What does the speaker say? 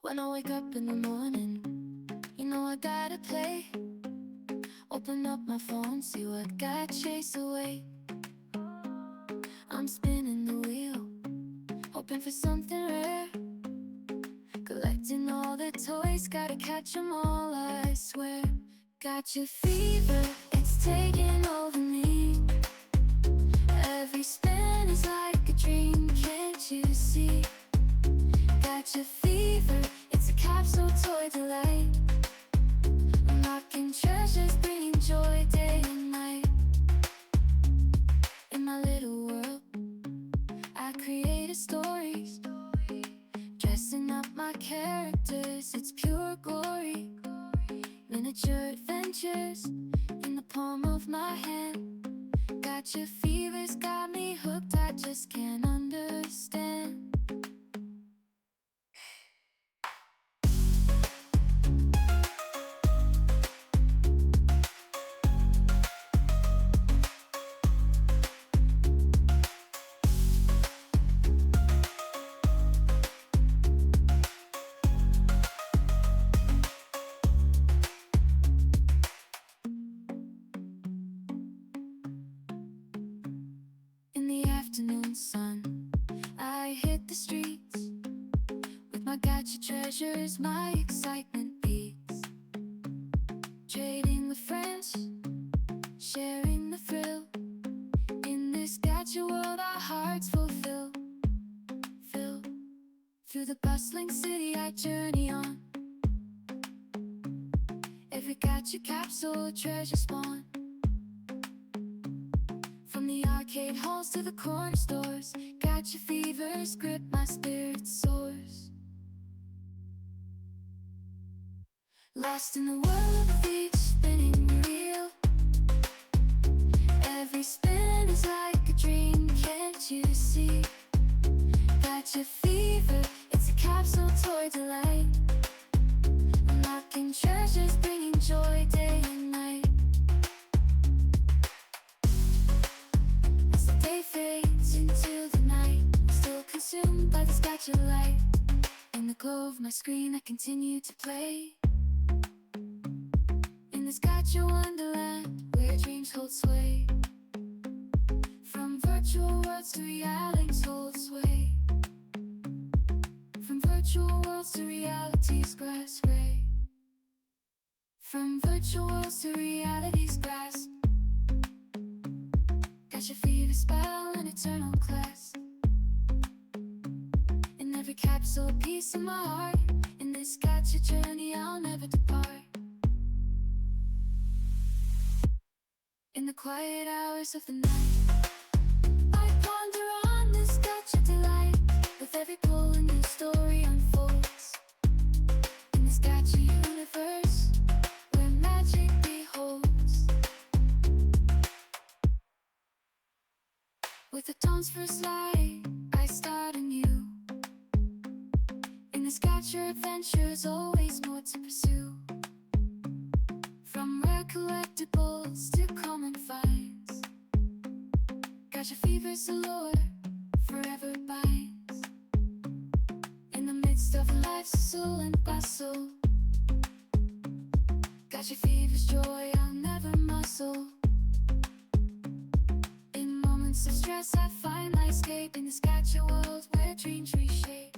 When I wake up in the morning, you know I gotta play. Open up my phone, see what got chased away. I'm spinning the wheel, hoping for something rare. Collecting all the toys, gotta catch 'em all, I swear. Gotcha fever, it's taking over me. Every spin is like a dream, can't you see? Gotcha fever, it's a capsule toy delight. Unlocking treasures, bringing joy day and night. In my little world, I create a story, dressing up my characters, it's pure glory. Miniature adventures in the palm of my hand. Gotcha fever's got me hooked, I just can't understand. In the afternoon sun, I hit the streets. With my gacha treasures, my excitement beats. Trading with friends, sharing the thrill. In this gacha world our hearts fulfill. Through the bustling city I journey on. Every gacha capsule a treasure spawn. From the arcade halls to the corner stores, gacha fevers grip my spirit soars. Lost in the world of each spinning reel. Every spin is like a dream, can't you see? Gacha fever, it's a capsule toy delight. Unlocking treasures, bringing joy day and night. Day fades into the night, still consumed by this gacha light. In the glow of my screen I continue to play. In this gacha wonderland where dreams hold sway. From virtual worlds to realities hold sway. From virtual worlds to reality's grasp ray. From virtual worlds to reality's grasp. Gacha fever spell an eternal class. In every capsule a piece of my heart. In this gacha journey I'll never depart. In the quiet hours of the night I ponder on this gacha delight. With every pull a new story unfolds. In this gacha universe where magic beholds. With the dawn's first light, I start anew. In this gacha adventure's always more to pursue. From rare collectibles to common finds, gacha fever's allure forever binds. In the midst of life's hustle and bustle, gacha fever's joy I'll never muscle. In moments of stress I find my escape. In this gacha world where dreams reshape.